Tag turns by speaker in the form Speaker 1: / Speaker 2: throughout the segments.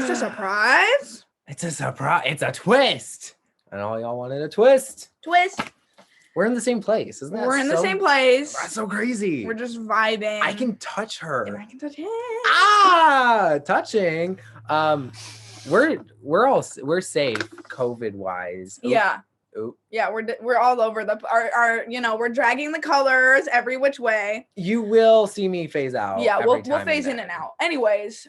Speaker 1: just a surprise?
Speaker 2: It's a surprise. It's a twist. And all y'all wanted a twist.
Speaker 1: Twist.
Speaker 2: We're in the same place, isn't that?
Speaker 1: We're in the same place.
Speaker 2: That's so crazy.
Speaker 1: We're just vibing.
Speaker 2: I can touch her.
Speaker 1: And I can touch him.
Speaker 2: Touching. We're safe COVID wise.
Speaker 1: Yeah.
Speaker 2: Oop.
Speaker 1: Yeah, we're all over our we're dragging the colors every which way.
Speaker 2: You will see me phase out.
Speaker 1: Yeah, we'll phase in and out. Anyways,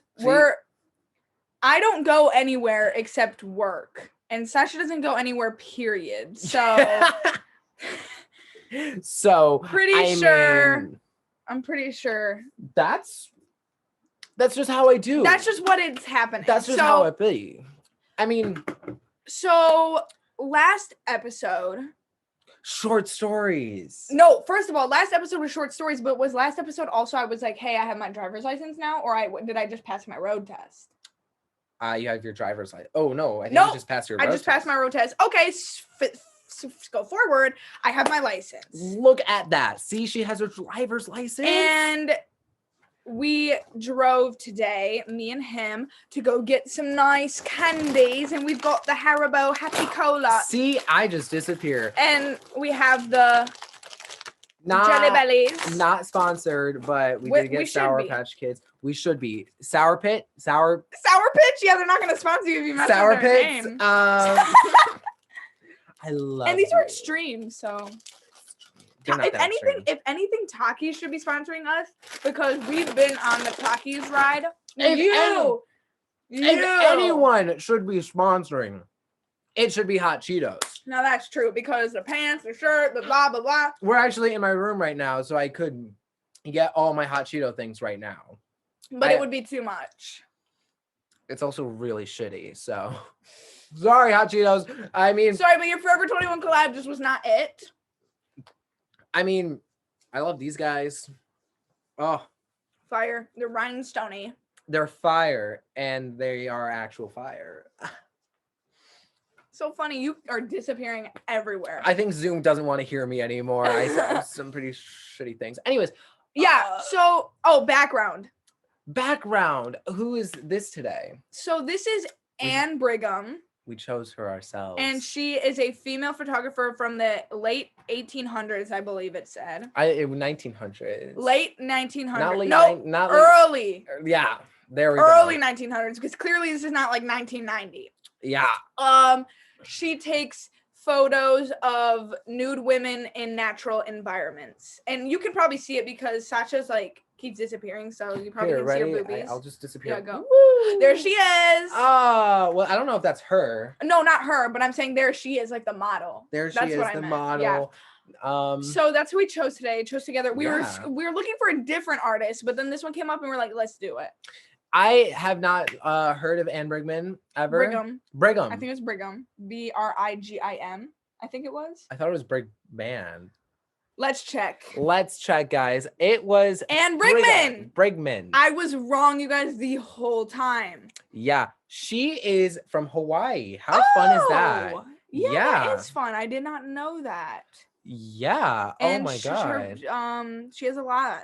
Speaker 1: I don't go anywhere except work. And Sasha doesn't go anywhere, period. So
Speaker 2: I'm
Speaker 1: pretty sure
Speaker 2: that's just how I do.
Speaker 1: That's just what it's happening.
Speaker 2: That's just how it be. I mean,
Speaker 1: so last episode,
Speaker 2: short stories.
Speaker 1: No, first of all, last episode was short stories, but was last episode also I was like, hey, I have my driver's license now, or did I just pass my road test?
Speaker 2: You have your driver's license. Oh no, I think you just passed your road test.
Speaker 1: Passed my road test. Okay, go forward. I have my license.
Speaker 2: Look at that. See, she has her driver's license.
Speaker 1: And we drove today, me and him, to go get some nice candies, and we've got the Haribo Happy Cola.
Speaker 2: See, I just disappear.
Speaker 1: And we have the Jelly Bellies.
Speaker 2: Not sponsored, but we did get Sour Patch Kids. We should be. Sour Pitch? Yeah,
Speaker 1: they're not going to sponsor you if you mess up their name.
Speaker 2: I love
Speaker 1: And these are extreme, so... If anything, Takis should be sponsoring us because we've been on the Takis ride.
Speaker 2: If anyone should be sponsoring, it should be Hot Cheetos.
Speaker 1: Now that's true because the pants, the shirt, the blah blah blah.
Speaker 2: We're actually in my room right now, so I could get all my Hot Cheeto things right now.
Speaker 1: But it would be too much.
Speaker 2: It's also really shitty, so sorry, Hot Cheetos. I mean,
Speaker 1: sorry, but your Forever 21 collab just was not it.
Speaker 2: I mean, I love these guys. Oh.
Speaker 1: Fire. They're rhinestoney.
Speaker 2: They're fire, and they are actual fire.
Speaker 1: So funny. You are disappearing everywhere.
Speaker 2: I think Zoom doesn't want to hear me anymore. I said some pretty shitty things. Anyways.
Speaker 1: Yeah, background.
Speaker 2: Who is this today?
Speaker 1: So this is Anne Brigham.
Speaker 2: We chose her ourselves.
Speaker 1: And she is a female photographer from the late 1800s, I believe it said.
Speaker 2: 1900s.
Speaker 1: Late 1900s.
Speaker 2: Not late,
Speaker 1: not early.
Speaker 2: Yeah, there we go.
Speaker 1: Early 1900s, because clearly this is not like 1990.
Speaker 2: Yeah.
Speaker 1: She takes photos of nude women in natural environments. And you can probably see it because Sasha's like keeps disappearing, so you probably can see her boobies.
Speaker 2: I'll just disappear.
Speaker 1: Yeah, go. Woo! There she is.
Speaker 2: Well, I don't know if that's her.
Speaker 1: No, not her, but I'm saying there she is, like the model.
Speaker 2: There she is, the model.
Speaker 1: Yeah. So that's who we chose today. Chose together. We were looking for a different artist, but then this one came up and we're like, let's do it.
Speaker 2: I have not heard of Anne Brigham ever. Brigham.
Speaker 1: I think it was Brigham. Brigim. I think it was.
Speaker 2: I thought it was Brigman.
Speaker 1: Let's check,
Speaker 2: guys. It was
Speaker 1: Anne Brigham.
Speaker 2: Brigham.
Speaker 1: I was wrong, you guys, the whole time.
Speaker 2: Yeah, she is from Hawaii. How fun is that?
Speaker 1: Yeah, it's fun. I did not know that.
Speaker 2: Yeah.
Speaker 1: And
Speaker 2: oh my god.
Speaker 1: She has a lot.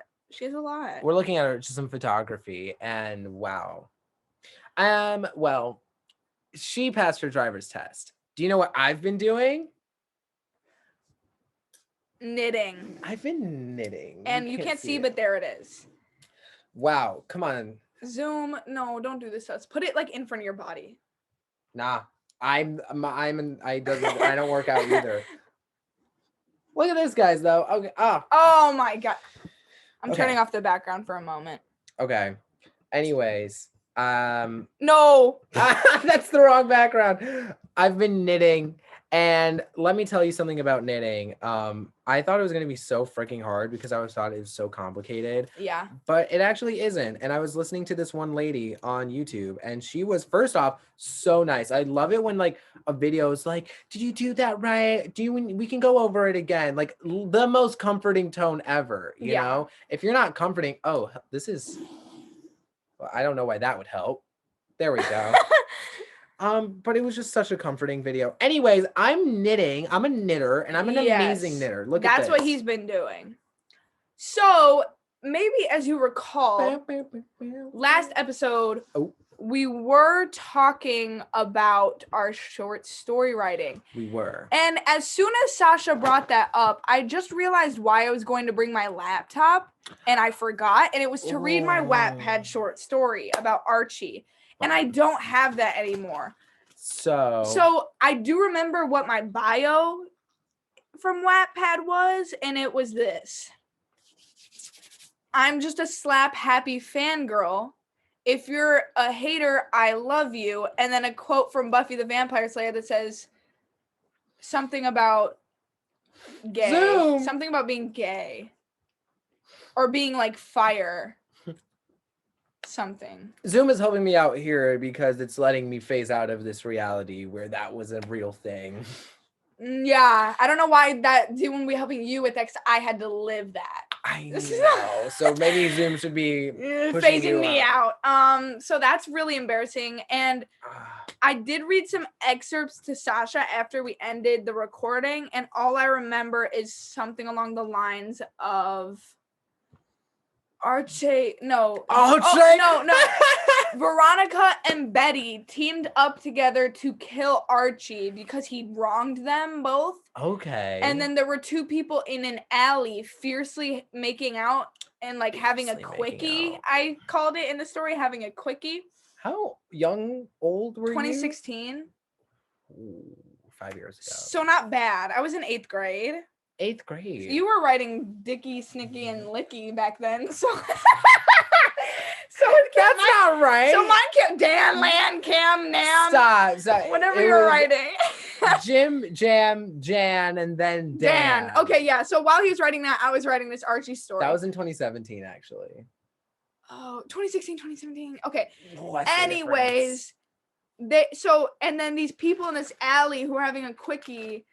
Speaker 2: We're looking at some photography, and wow. Well, she passed her driver's test. Do you know what I've been doing?
Speaker 1: Knitting.
Speaker 2: I've been knitting.
Speaker 1: And you can't see, but there it is.
Speaker 2: Wow, come on.
Speaker 1: Zoom. No, don't do this to us. Put it like in front of your body.
Speaker 2: Nah. I don't work out either. Look at this, guys, though. Okay.
Speaker 1: Oh my god. I'm turning off the background for a moment.
Speaker 2: Okay. Anyways,
Speaker 1: no.
Speaker 2: That's the wrong background. I've been knitting, and let me tell you something about knitting. I thought it was going to be so freaking hard because I thought it was so complicated.
Speaker 1: Yeah.
Speaker 2: But it actually isn't. And I was listening to this one lady on YouTube, and she was, first off, so nice. I love it when like a video is like, did you do that right? We can go over it again. Like the most comforting tone ever, you know? If you're not comforting, this is, well, I don't know why that would help. There we go. But it was just such a comforting video. Anyways, I'm knitting. I'm a knitter, and I'm an amazing knitter. Look at this.
Speaker 1: That's what he's been doing. So maybe as you recall, last episode we were talking about our short story writing.
Speaker 2: We were.
Speaker 1: And as soon as Sasha brought that up, I just realized why I was going to bring my laptop, and I forgot. And it was to read my Wattpad short story about Archie. And I don't have that anymore. So I do remember what my bio from Wattpad was, and it was this. I'm just a slap happy fangirl. If you're a hater, I love you. And then a quote from Buffy the Vampire Slayer that says something about gay.
Speaker 2: Zoom.
Speaker 1: Something about being gay. Or being like fire. Something.
Speaker 2: Zoom is helping me out here because it's letting me phase out of this reality where that was a real thing.
Speaker 1: Yeah, I don't know why that Zoom would be helping you with that, 'cause I had to live that.
Speaker 2: I know. So maybe Zoom should be
Speaker 1: phasing me out. So that's really embarrassing. And I did read some excerpts to Sasha after we ended the recording, and all I remember is something along the lines of Archie. No. Veronica and Betty teamed up together to kill Archie because he wronged them both.
Speaker 2: Okay.
Speaker 1: And then there were two people in an alley fiercely making out and like having a quickie. I called it in the story having a quickie.
Speaker 2: How old were you?
Speaker 1: 2016.
Speaker 2: Ooh, 5 years ago.
Speaker 1: So not bad. I was in 8th grade.
Speaker 2: 8th grade.
Speaker 1: You were writing Dicky, Snicky, and Licky back then. So
Speaker 2: that's not right.
Speaker 1: So mine kept Dan, Lan, Cam, Nam.
Speaker 2: Stop.
Speaker 1: Whatever you're writing.
Speaker 2: Jim, Jam, Jan, and then Dan.
Speaker 1: Okay, yeah. So while he was writing that, I was writing this Archie story.
Speaker 2: That was in 2017, actually.
Speaker 1: Oh, 2016, 2017. Okay.
Speaker 2: What's
Speaker 1: Anyways, and then these people in this alley who were having a quickie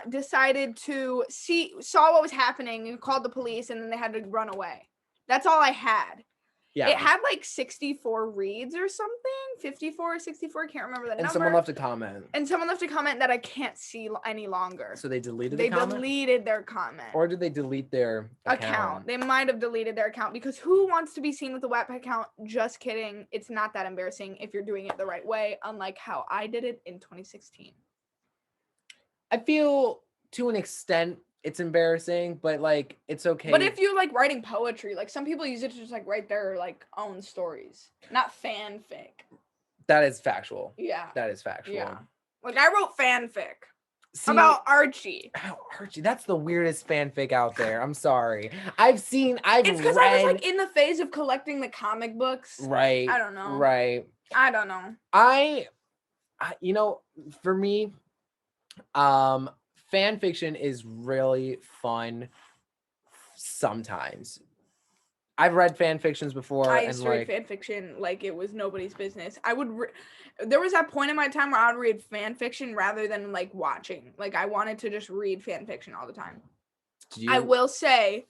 Speaker 1: decided to saw what was happening and called the police, and then they had to run away. That's all I had. Yeah. It had like 64 reads or something, 54 or 64, I can't remember the number.
Speaker 2: And someone left a comment.
Speaker 1: That I can't see any longer.
Speaker 2: So they deleted the comment?
Speaker 1: They deleted their comment.
Speaker 2: Or did they delete their account?
Speaker 1: They might have deleted their account because who wants to be seen with a Wattpad account? Just kidding. It's not that embarrassing if you're doing it the right way, unlike how I did it in 2016.
Speaker 2: I feel to an extent it's embarrassing, but like it's okay.
Speaker 1: But if you're like writing poetry, like some people use it to just like write their like own stories, not fanfic.
Speaker 2: That is factual.
Speaker 1: Yeah.
Speaker 2: That is factual.
Speaker 1: Yeah. Like I wrote fanfic about Archie.
Speaker 2: That's the weirdest fanfic out there. I'm sorry. It's because
Speaker 1: I was like in the phase of collecting the comic books.
Speaker 2: Right.
Speaker 1: I don't know.
Speaker 2: Right.
Speaker 1: I don't know.
Speaker 2: I for me, fan fiction is really fun sometimes. I've read fan fictions before.
Speaker 1: I used to read fan fiction like it was nobody's business. There was that point in my time where I would read fan fiction rather than like watching. Like I wanted to just read fan fiction all the time. I will say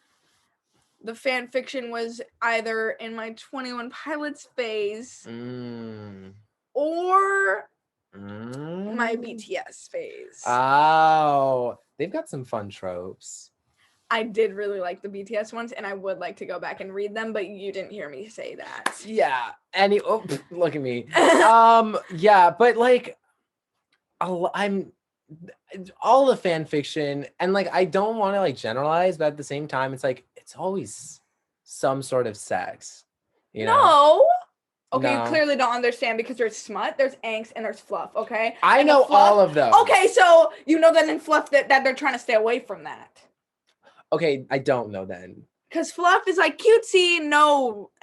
Speaker 1: the fan fiction was either in my 21 Pilots phase or my BTS phase.
Speaker 2: Oh, they've got some fun tropes.
Speaker 1: I did really like the BTS ones, and I would like to go back and read them, but you didn't hear me say that.
Speaker 2: Yeah. Look at me. Yeah, but like, I'm all the fan fiction, and like, I don't want to like generalize, but at the same time, it's like it's always some sort of sex. You know?
Speaker 1: No. Okay, you clearly don't understand because there's smut, there's angst, and there's fluff, okay?
Speaker 2: I know all of those.
Speaker 1: Okay, so you know that in fluff that they're trying to stay away from that.
Speaker 2: Okay, I don't know then.
Speaker 1: Because fluff is like cutesy,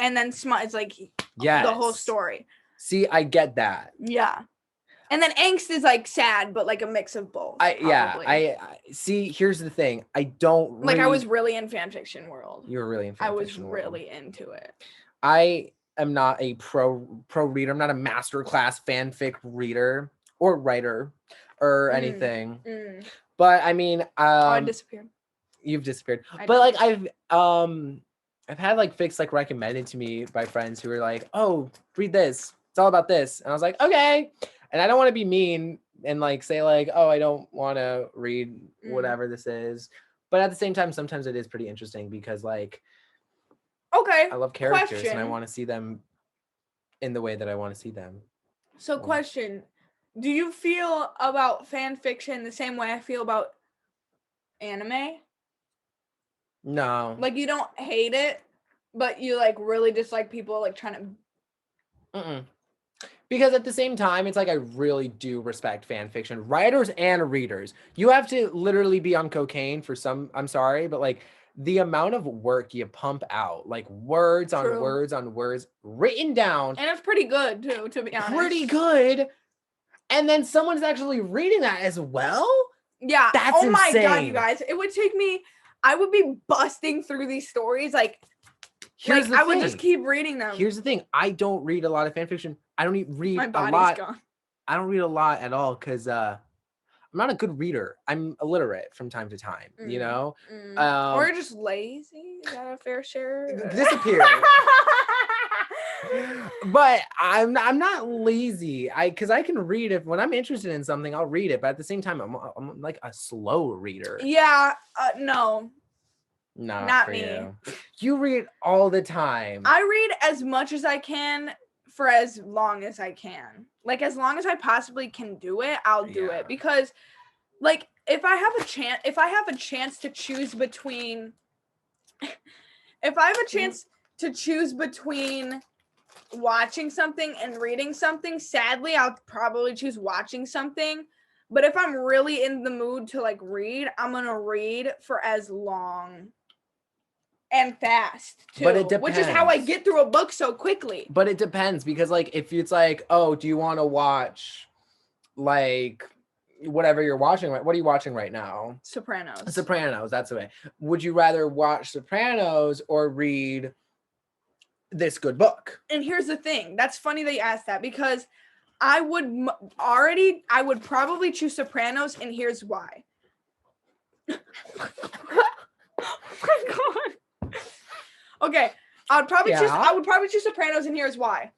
Speaker 1: and then smut is like the whole story.
Speaker 2: See, I get that.
Speaker 1: Yeah. And then angst is like sad, but like a mix of both.
Speaker 2: I see, here's the thing. I don't
Speaker 1: I was really in fanfiction world.
Speaker 2: You were really in fanfiction
Speaker 1: I was really into it.
Speaker 2: I am not a pro reader. I'm not a masterclass fanfic reader or writer or anything. But I mean,
Speaker 1: I disappeared.
Speaker 2: You've disappeared. But like I've had like fics like recommended to me by friends who are like, "Oh, read this. It's all about this." And I was like, "Okay." And I don't want to be mean and like say like, "Oh, I don't want to read whatever this is." But at the same time, sometimes it is pretty interesting because like I love characters and I want to see them in the way that I want to see them.
Speaker 1: So question, do you feel about fan fiction the same way I feel about anime?
Speaker 2: No.
Speaker 1: Like you don't hate it, but you like really dislike people like trying to
Speaker 2: Mm-mm. Because at the same time, it's like I really do respect fan fiction writers and readers. You have to literally be on cocaine for some, I'm sorry, but like the amount of work you pump out, like words on
Speaker 1: True.
Speaker 2: words on words written down,
Speaker 1: and it's pretty good too, to be honest.
Speaker 2: pretty good. And then someone's actually reading that as well.
Speaker 1: Yeah.
Speaker 2: That's
Speaker 1: oh my god,
Speaker 2: insane.
Speaker 1: you guys. It would take me, I would be busting through these stories like
Speaker 2: Here's the
Speaker 1: I
Speaker 2: thing.
Speaker 1: would just keep reading them.
Speaker 2: Here's the thing. I don't read a lot of fan fiction. I don't read
Speaker 1: My
Speaker 2: a
Speaker 1: body's
Speaker 2: lot.
Speaker 1: gone.
Speaker 2: I don't read a lot at all because I'm not a good reader. I'm illiterate from time to time, you know?
Speaker 1: Or you're just lazy. Is that a fair share?
Speaker 2: Disappear. But I'm not lazy. Because I can read it when I'm interested in something. I'll read it, but at the same time, I'm like a slow reader.
Speaker 1: Yeah, no,
Speaker 2: Not for
Speaker 1: me.
Speaker 2: you. You read all the time.
Speaker 1: I read as much as I can for as long as I can. Like as long as I possibly can do it, I'll do it because, like, if I have a chance to choose between, if I have a chance to choose between watching something and reading something, sadly I'll probably choose watching something. But if I'm really in the mood to like read, I'm gonna read for as long and fast too,
Speaker 2: but it depends.
Speaker 1: which is how I get through a book so quickly.
Speaker 2: But it depends because like if it's like, oh, do you want to watch like whatever you're watching? What are you watching right now?
Speaker 1: Sopranos.
Speaker 2: That's the way. Would you rather watch Sopranos or read this good book?
Speaker 1: And here's the thing. That's funny that you asked that because I would probably choose Sopranos, and here's why. Oh my god. Okay, I would probably choose Sopranos, and here's why.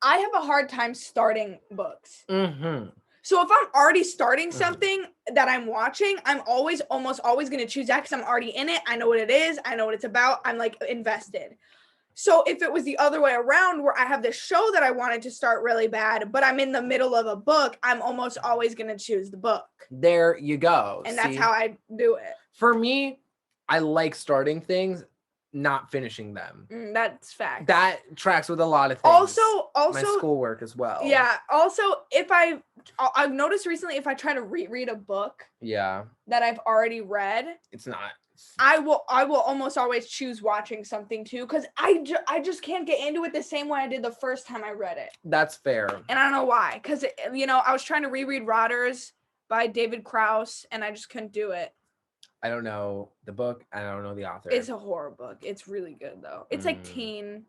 Speaker 1: I have a hard time starting books.
Speaker 2: Mm-hmm.
Speaker 1: So if I'm already starting something that I'm watching, I'm almost always going to choose that because I'm already in it. I know what it is. I know what it's about. I'm like invested. So if it was the other way around where I have this show that I wanted to start really bad, but I'm in the middle of a book, I'm almost always going to choose the book.
Speaker 2: There you go.
Speaker 1: And that's how I do it.
Speaker 2: For me, I like starting things, not finishing them.
Speaker 1: That's fact.
Speaker 2: That tracks with a lot of things.
Speaker 1: Also
Speaker 2: my schoolwork as well.
Speaker 1: Yeah. Also, I've noticed recently, if I try to reread a book that I've already read,
Speaker 2: it's not.
Speaker 1: I will almost always choose watching something too, because I just can't get into it the same way I did the first time I read it.
Speaker 2: That's fair.
Speaker 1: And I don't know why, because I was trying to reread Rotters by David Krauss, and I just couldn't do it.
Speaker 2: I don't know the book. I don't know the author.
Speaker 1: It's a horror book. It's really good though. It's like teen.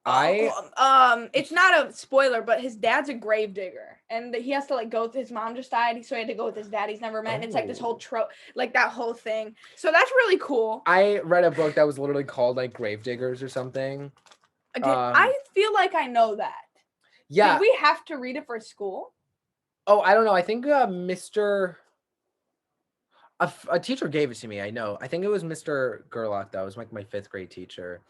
Speaker 1: It's not a spoiler, but his dad's a gravedigger, and he has to like go with his mom just died, so he had to go with his dad he's never met, and it's like this whole trope, like that whole thing. So that's really cool.
Speaker 2: I read a book that was literally called like Gravediggers or something.
Speaker 1: I feel like I know that.
Speaker 2: Yeah.
Speaker 1: Did we have to read it for school?
Speaker 2: Oh, I don't know. I think a teacher gave it to me. I know. I think it was Mr. Gerlach. That was like my 5th grade teacher.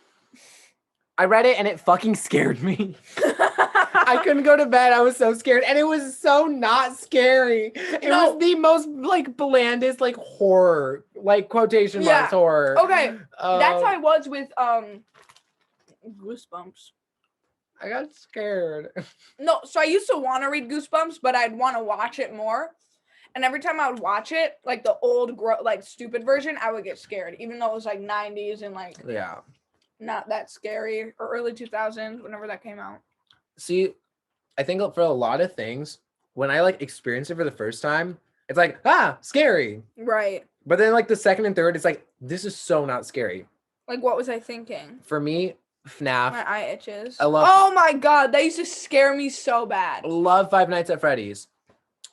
Speaker 2: I read it and it fucking scared me. I couldn't go to bed. I was so scared. And it was so not scary. It was the most like blandest like horror, like quotation marks horror.
Speaker 1: Okay. That's how I was with Goosebumps.
Speaker 2: I got scared.
Speaker 1: No, so I used to want to read Goosebumps, but I'd want to watch it more. And every time I would watch it, like the old like stupid version, I would get scared, even though it was like 90s and like not that scary, or early 2000s, whenever that came out.
Speaker 2: See, I think for a lot of things, when I like experience it for the first time, it's like, scary.
Speaker 1: Right.
Speaker 2: But then like the second and third, it's like, this is so not scary.
Speaker 1: Like, what was I thinking?
Speaker 2: For me, FNAF.
Speaker 1: My eye itches.
Speaker 2: Oh
Speaker 1: my god, that used to scare me so bad.
Speaker 2: Love Five Nights at Freddy's.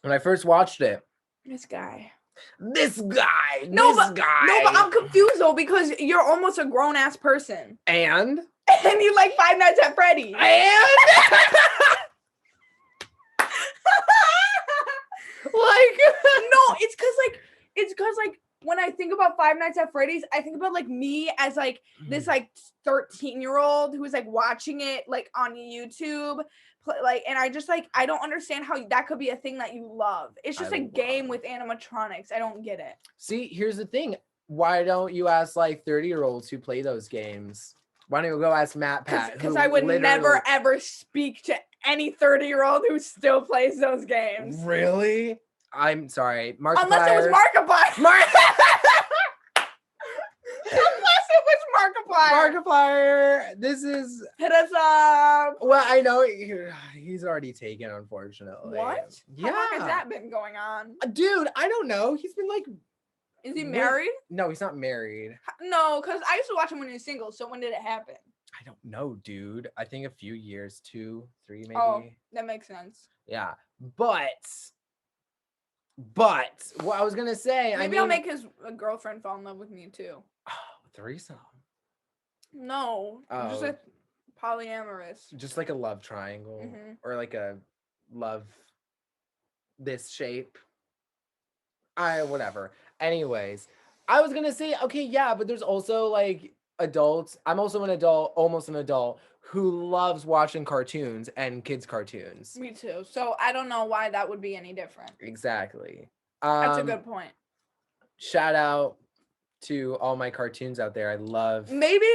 Speaker 2: When I first watched it.
Speaker 1: This guy.
Speaker 2: No, but
Speaker 1: I'm confused though, because you're almost a grown-ass person.
Speaker 2: And
Speaker 1: you like Five Nights at Freddy's.
Speaker 2: And
Speaker 1: like no, it's because when I think about Five Nights at Freddy's, I think about like me as like this like 13-year-old who's like watching it like on YouTube, like, and I just like I don't understand how that could be a thing that you love. It's just a game with animatronics. I don't get it.
Speaker 2: See, here's the thing. Why don't you ask like 30-year-olds who play those games? Why don't you go ask Matt Pat?
Speaker 1: Because I would never ever speak to any 30-year-old who still plays those games.
Speaker 2: Really? I'm sorry, Markiplier.
Speaker 1: Unless it was Markiplier. Unless it was Markiplier.
Speaker 2: Markiplier. This is
Speaker 1: hit us up.
Speaker 2: Well, I know he's already taken, unfortunately.
Speaker 1: What?
Speaker 2: Yeah.
Speaker 1: How long has that been going on?
Speaker 2: Dude, I don't know. He's been like.
Speaker 1: Is he married?
Speaker 2: No, he's not married.
Speaker 1: No, because I used to watch him when he was single. So when did it happen?
Speaker 2: I don't know, dude. I think a few years, 2, 3 maybe.
Speaker 1: Oh, that makes sense.
Speaker 2: Yeah, but what I was gonna say,
Speaker 1: maybe I'll make his girlfriend fall in love with me too.
Speaker 2: Oh, threesome.
Speaker 1: No, just a polyamorous.
Speaker 2: Just like a love triangle, or like a love this shape. Whatever. Anyways, I was gonna say, okay, yeah, but there's also like adults. I'm also an adult, almost an adult, who loves watching cartoons and kids' cartoons.
Speaker 1: Me too. So I don't know why that would be any different.
Speaker 2: Exactly.
Speaker 1: That's a good point.
Speaker 2: Shout out to all my cartoons out there. I love.
Speaker 1: Maybe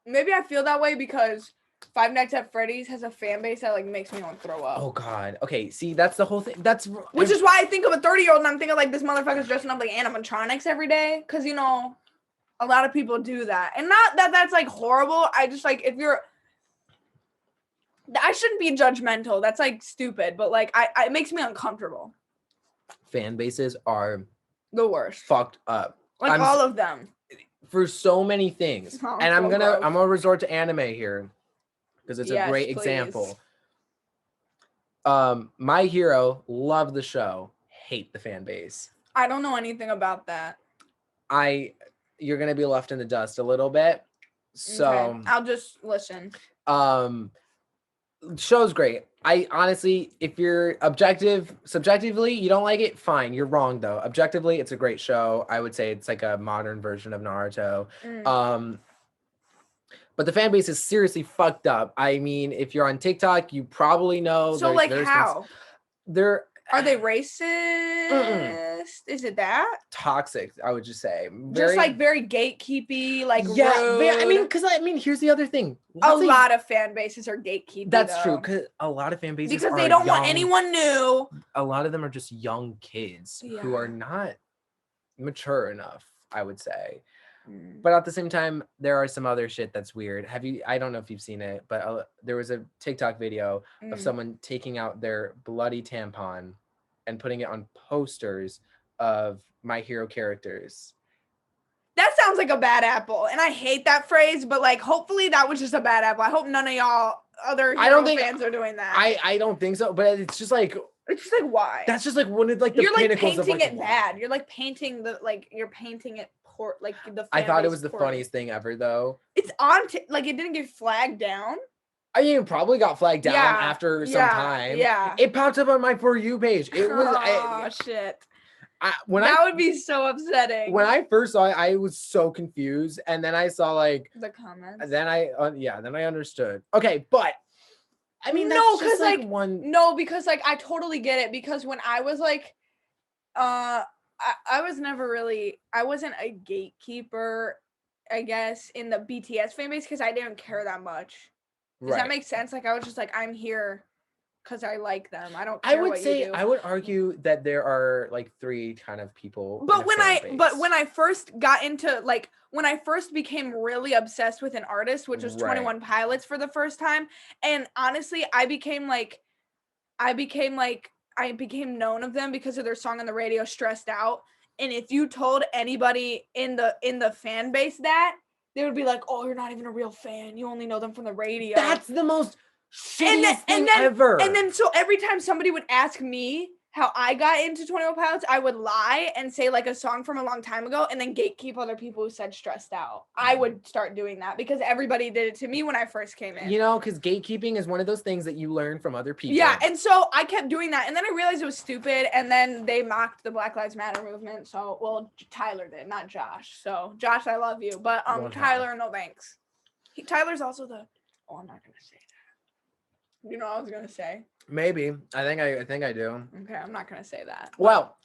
Speaker 1: I feel that way because Five Nights at Freddy's has a fan base that like makes me want to throw up.
Speaker 2: Oh God. Okay. See, that's the whole thing.
Speaker 1: Which is why I think of a 30-year-old and I'm thinking like this motherfucker's dressing up like animatronics every day. Cause you know, a lot of people do that. And not that that's like horrible. I just like, I shouldn't be judgmental. That's like stupid, but like it makes me uncomfortable.
Speaker 2: Fan bases are
Speaker 1: the worst.
Speaker 2: Fucked up.
Speaker 1: Like all of them.
Speaker 2: For so many things. And I'm gonna resort to anime here. Because it's a great example. My Hero, love the show, hate the fan base.
Speaker 1: I don't know anything about that.
Speaker 2: You're gonna be left in the dust a little bit. So
Speaker 1: okay. I'll just listen.
Speaker 2: Show's great. I honestly, if you're subjectively, you don't like it, fine. You're wrong though. Objectively, it's a great show. I would say it's like a modern version of Naruto. But the fan base is seriously fucked up. I mean, if you're on TikTok, you probably know.
Speaker 1: So like how? Are they racist? Is it that?
Speaker 2: Toxic, I would just say.
Speaker 1: Just like very gatekeepy, like rude.
Speaker 2: I mean, here's the other thing.
Speaker 1: A lot of fan bases are gatekeeping.
Speaker 2: That's true, because a lot of fan bases
Speaker 1: because they don't want anyone new.
Speaker 2: A lot of them are just young kids who are not mature enough, I would say. But at the same time, there are some other shit that's weird. I don't know if you've seen it, but there was a TikTok video of someone taking out their bloody tampon and putting it on posters of My Hero characters.
Speaker 1: That sounds like a bad apple. And I hate that phrase, but like hopefully that was just a bad apple. I hope none of y'all other Hero fans are doing that.
Speaker 2: I don't think so, but it's just like
Speaker 1: why?
Speaker 2: That's just like one of like the pinnacles of like
Speaker 1: painting it bad. You're like painting you're painting it like the
Speaker 2: I thought it was the funniest thing ever though.
Speaker 1: It's on like it didn't get flagged down.
Speaker 2: I mean, it probably got flagged down after some time.
Speaker 1: Yeah.
Speaker 2: It popped up on my For You page. It was
Speaker 1: shit.
Speaker 2: That would be so upsetting. When I first saw it, I was so confused, and then I saw like
Speaker 1: the comments.
Speaker 2: Then I understood. Okay, but I mean,
Speaker 1: no, because like I totally get it because when I was like, I was never really, I wasn't a gatekeeper, I guess, in the BTS fan base because I didn't care that much. Does that make sense? Like I was just like, I'm here because I like them. I don't care what you do.
Speaker 2: I would argue that there are like 3 kind of people.
Speaker 1: But when I first got into like when I first became really obsessed with an artist, which was 21 Pilots for the first time, and honestly, I became known of them because of their song on the radio, Stressed Out. And if you told anybody in the fan base that, they would be like, oh, you're not even a real fan. You only know them from the radio.
Speaker 2: That's the most shittiest thing ever.
Speaker 1: And then so every time somebody would ask me how I got into 21 Pilots, I would lie and say like a song from a long time ago and then gatekeep other people who said Stressed Out. I would start doing that because everybody did it to me when I first came in.
Speaker 2: You know, because gatekeeping is one of those things that you learn from other people.
Speaker 1: Yeah, and so I kept doing that, and then I realized it was stupid, and then they mocked the Black Lives Matter movement. So, well, Tyler did, not Josh. So, Josh, I love you, but Tyler, no thanks. Tyler's also the. Oh, I'm not gonna say that. You know what I was gonna say?
Speaker 2: Maybe. I think I do.
Speaker 1: Okay, I'm not gonna say that.
Speaker 2: Well,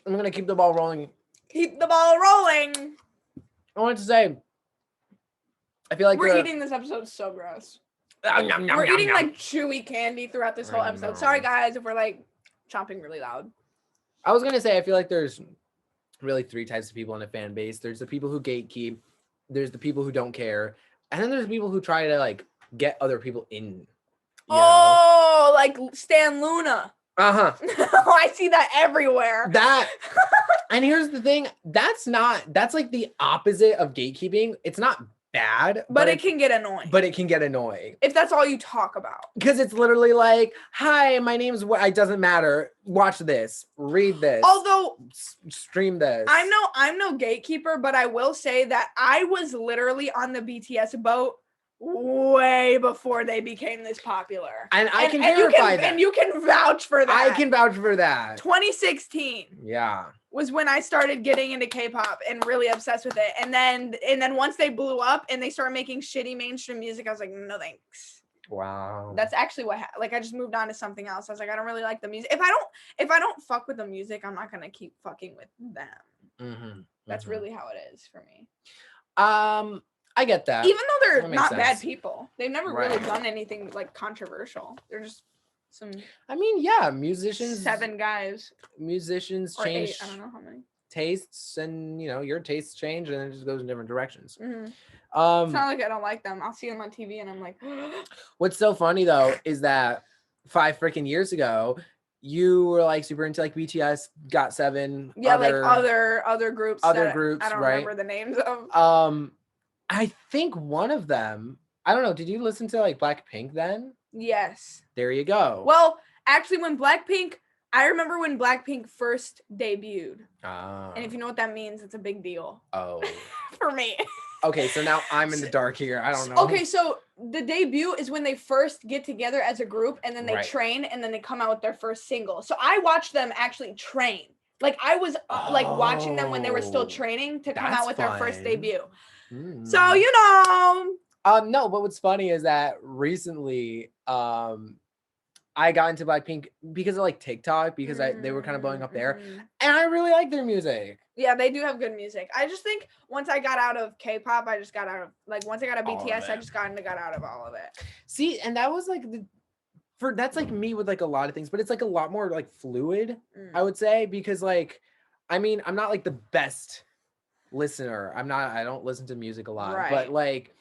Speaker 2: I'm gonna keep the ball rolling.
Speaker 1: Keep the ball rolling.
Speaker 2: I wanted to say, I feel like
Speaker 1: we're eating this episode so gross. We're eating like chewy candy throughout this whole episode. Sorry guys if we're like chomping really loud.
Speaker 2: I was gonna say I feel like there's really 3 types of people in a fan base. There's the people who gatekeep, there's the people who don't care, and then there's people who try to like get other people in.
Speaker 1: Oh, like Stan Luna.
Speaker 2: Uh-huh.
Speaker 1: I see that everywhere.
Speaker 2: That and here's the thing, that's like the opposite of gatekeeping. It's not bad,
Speaker 1: but it can get annoying.
Speaker 2: But it can get annoying
Speaker 1: if that's all you talk about.
Speaker 2: Because it's literally like, hi, my name's what, it doesn't matter. Watch this, read this.
Speaker 1: Although
Speaker 2: stream this.
Speaker 1: I'm no gatekeeper, but I will say that I was literally on the BTS boat way before they became this popular.
Speaker 2: And I can verify that.
Speaker 1: And you can vouch for that.
Speaker 2: I can vouch for that.
Speaker 1: 2016.
Speaker 2: Yeah.
Speaker 1: Was when I started getting into K-pop and really obsessed with it. And then once they blew up and they started making shitty mainstream music, I was like, no thanks.
Speaker 2: Wow.
Speaker 1: That's actually what like I just moved on to something else. I was like, I don't really like the music. If I don't fuck with the music, I'm not gonna keep fucking with them. Mm-hmm. That's really how it is for me.
Speaker 2: I get that.
Speaker 1: Even though they're not bad people. They've never really done anything like controversial. They're just some.
Speaker 2: I mean, yeah, musicians.
Speaker 1: 7 guys.
Speaker 2: Musicians
Speaker 1: or
Speaker 2: change.
Speaker 1: 8, I don't know how many.
Speaker 2: Tastes, and you know your tastes change, and it just goes in different directions.
Speaker 1: Mm-hmm. It's not like I don't like them. I'll see them on TV, and I'm like.
Speaker 2: What's so funny though is that 5 freaking years ago, you were like super into like BTS, GOT7.
Speaker 1: Yeah, like other groups.
Speaker 2: Other groups,
Speaker 1: I don't
Speaker 2: right?
Speaker 1: remember the names of.
Speaker 2: I think one of them, I don't know, did you listen to like Blackpink then?
Speaker 1: Yes.
Speaker 2: There you go.
Speaker 1: Well, actually I remember when Blackpink first debuted. And if you know what that means, it's a big deal.
Speaker 2: Oh.
Speaker 1: For me.
Speaker 2: Okay, so now I'm in the dark here. I don't know.
Speaker 1: Okay, so the debut is when they first get together as a group and then they train and then they come out with their first single. So I watched them actually train. Like I was like watching them when they were still training to come out with their first debut. So, you know.
Speaker 2: No, but what's funny is that recently I got into Blackpink because of like TikTok, because they were kind of blowing up there, and I really like their music.
Speaker 1: Yeah, they do have good music. I just think once I got out of K-pop, I just got out of like once I got out of BTS, I just got out of all of it.
Speaker 2: See, and that was like that's like me with like a lot of things, but it's like a lot more like fluid, I would say, because like I mean, I'm not like the best listener. I don't listen to music a lot, but like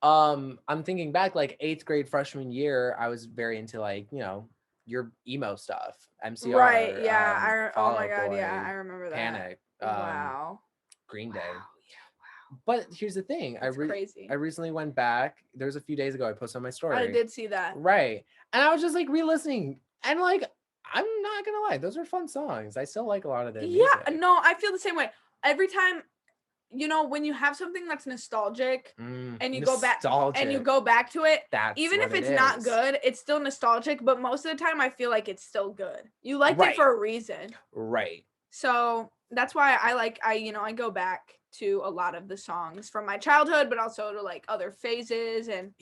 Speaker 2: I'm thinking back like 8th grade freshman year, I was very into like, you know, your emo stuff, MCR,
Speaker 1: right? Yeah, oh my god, yeah, I remember that.
Speaker 2: Panic,
Speaker 1: wow,
Speaker 2: Green Day.
Speaker 1: Wow, yeah, wow.
Speaker 2: But here's the thing,
Speaker 1: crazy.
Speaker 2: I recently went back. There was a few days ago I posted on my story.
Speaker 1: I did see that.
Speaker 2: Right, and I was just like re-listening, and like I'm not gonna lie, those are fun songs. I still like a lot of their music.
Speaker 1: Yeah, no, I feel the same way. Every time, you know, when you have something that's nostalgic and you go back to it, even if it's not good, it's still nostalgic, but most of the time I feel like it's still good. You liked it for a reason.
Speaker 2: Right.
Speaker 1: So that's why I go back to a lot of the songs from my childhood, but also to like other phases and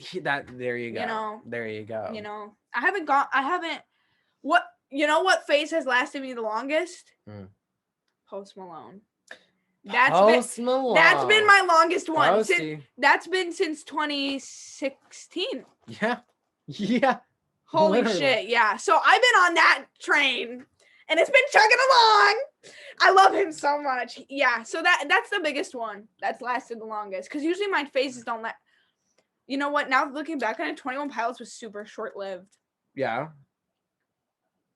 Speaker 2: there you go.
Speaker 1: You know,
Speaker 2: there you go.
Speaker 1: You know, what phase has lasted me the longest? Post Malone. That's been my longest one. That's been since 2016.
Speaker 2: Yeah. Yeah.
Speaker 1: Holy shit. Yeah. So I've been on that train and it's been chugging along. I love him so much. Yeah. So that's the biggest one that's lasted the longest. Because usually my phases don't you know what? Now looking back on it, 21 Pilots was super short-lived.
Speaker 2: Yeah.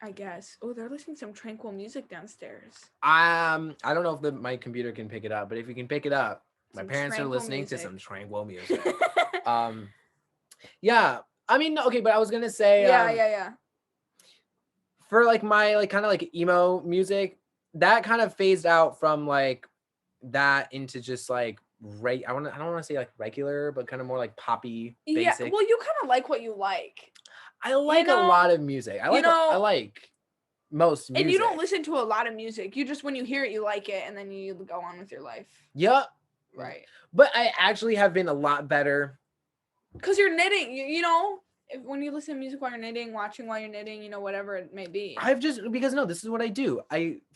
Speaker 1: I guess. Oh, they're listening to some tranquil music downstairs.
Speaker 2: I don't know if my computer can pick it up, but if you can pick it up, my parents are listening to some tranquil music. Yeah. I mean, okay, but I was gonna say,
Speaker 1: yeah.
Speaker 2: for like my like kind of like emo music, that kind of phased out from like that into just like I don't want to say like regular, but kind of more like poppy,
Speaker 1: Yeah,
Speaker 2: basic.
Speaker 1: well, you kind of like what you like.
Speaker 2: I like a lot of music. I like most music.
Speaker 1: And you don't listen to a lot of music. You just, when you hear it, you like it, and then you go on with your life.
Speaker 2: Yep.
Speaker 1: Right.
Speaker 2: But I actually have been a lot better.
Speaker 1: Because you're knitting, you know, when you listen to music while you're knitting, watching while you're knitting, you know, whatever it may be.
Speaker 2: Because this is what I do.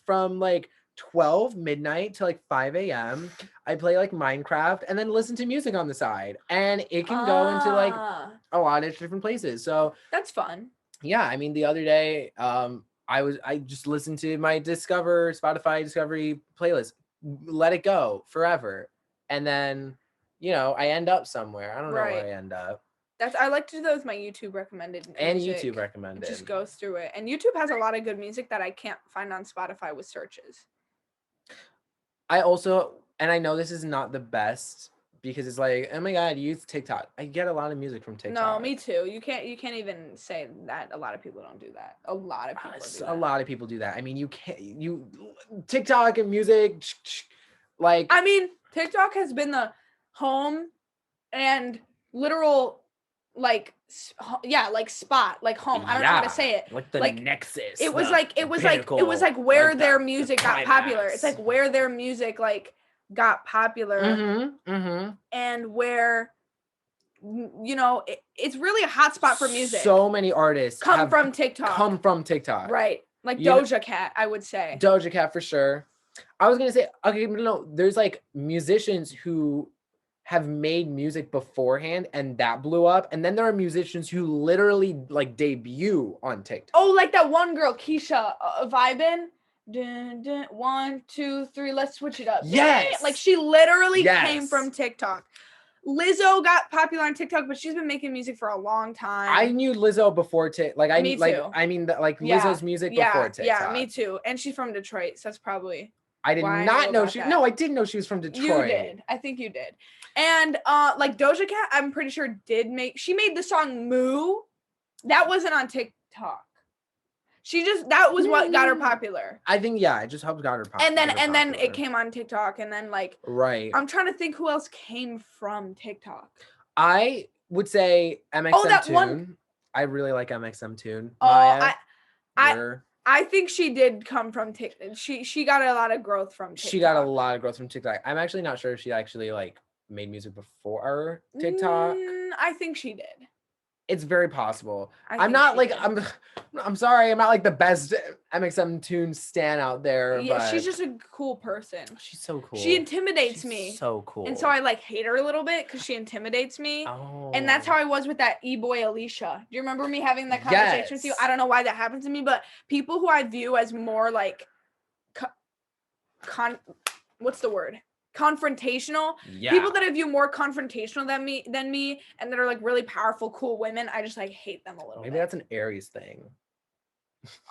Speaker 2: From like 12 midnight to like 5 a.m. I play like Minecraft and then listen to music on the side. And it can go into like a lot of different places. So
Speaker 1: that's fun.
Speaker 2: Yeah. I mean, the other day, I just listened to my Spotify Discovery playlist, let it go forever. And then, I end up somewhere. I don't know where I end up.
Speaker 1: I like to do that with my YouTube recommended music.
Speaker 2: And YouTube recommended.
Speaker 1: It just goes through it. And YouTube has a lot of good music that I can't find on Spotify with searches.
Speaker 2: I also, and I know this is not the best because it's like, oh my God, use TikTok. I get a lot of music from TikTok.
Speaker 1: No, me too. You can't even say that. A lot of people don't do that. A lot of people do that.
Speaker 2: A lot of people do that. I mean, TikTok and music, like.
Speaker 1: I mean, TikTok has been the home and literal, like spot, like home. I don't know how to say it.
Speaker 2: Like the nexus.
Speaker 1: It was like where their music got popular. It's like where their music like got popular, and where, it's really a hot spot for music.
Speaker 2: So many artists
Speaker 1: come from TikTok. Right. Like Doja Cat, I would say.
Speaker 2: Doja Cat for sure. I was gonna say, okay, no, there's like musicians who have made music beforehand and that blew up, and then there are musicians who literally like debut on TikTok.
Speaker 1: Oh, like that one girl, Keisha, vibin'. Dun, dun, 1, 2, 3, let's switch it up.
Speaker 2: Yes.
Speaker 1: Like she literally came from TikTok. Lizzo got popular on TikTok, but she's been making music for a long time.
Speaker 2: I knew Lizzo before TikTok.
Speaker 1: Me too.
Speaker 2: Lizzo's music before TikTok.
Speaker 1: Yeah, me too. And she's from Detroit, so that's probably.
Speaker 2: I did not know she. No, I didn't know she was from Detroit.
Speaker 1: You did. I think you did. And like Doja Cat, I'm pretty sure she made the song Moo. That wasn't on TikTok. That was what got her popular.
Speaker 2: I think it just helped got her popular.
Speaker 1: And then it came on TikTok, and then like
Speaker 2: right.
Speaker 1: I'm trying to think who else came from TikTok.
Speaker 2: I would say MXM Tune. I really like MXM Tune.
Speaker 1: I think she did come from TikTok. She got a lot of growth from TikTok.
Speaker 2: She got a lot of growth from TikTok. I'm actually not sure if she actually like made music before TikTok.
Speaker 1: I think she did.
Speaker 2: It's very possible. I'm sorry, I'm not like the best MXM Tune stan out there.
Speaker 1: Yeah,
Speaker 2: but
Speaker 1: she's just a cool person.
Speaker 2: She's so cool.
Speaker 1: She intimidates me.
Speaker 2: So cool.
Speaker 1: And so I like hate her a little bit because she intimidates me. Oh. And that's how I was with that e-boy Alicia. Do you remember me having that conversation with you? I don't know why that happens to me, but people who I view as more like what's the word? Confrontational. Yeah. People that I view more confrontational than me and that are like really powerful, cool women, I just like hate them a little bit.
Speaker 2: Maybe that's an Aries thing.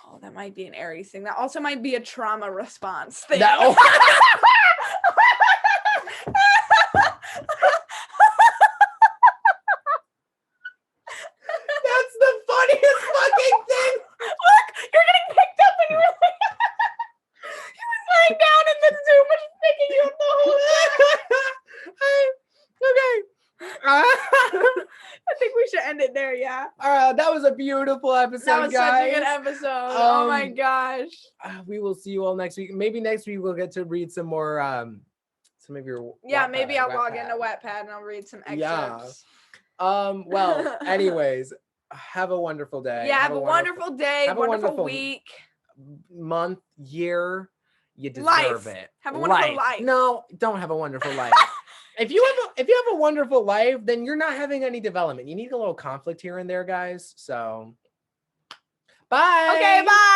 Speaker 1: Oh, that might be an Aries thing. That also might be a trauma response thing.
Speaker 2: That's the funniest fucking thing.
Speaker 1: Look, you're getting picked up and you're like he was lying down in the Zoom and just picking you up the whole time. Okay. I think we should end it there, yeah.
Speaker 2: That was a beautiful episode,
Speaker 1: That was
Speaker 2: guys.
Speaker 1: such a good episode. Oh my gosh.
Speaker 2: We will see you all next week. Maybe next week we'll get to read some more some of your
Speaker 1: maybe I'll log into Wattpad and I'll read some excerpts.
Speaker 2: Well, anyways, have a wonderful day.
Speaker 1: Yeah, have a wonderful day, wonderful week,
Speaker 2: month, year. You deserve it.
Speaker 1: Have a wonderful life.
Speaker 2: No, don't have a wonderful life. If you have a wonderful life, then you're not having any development. You need a little conflict here and there, guys. So, bye.
Speaker 1: Okay, bye.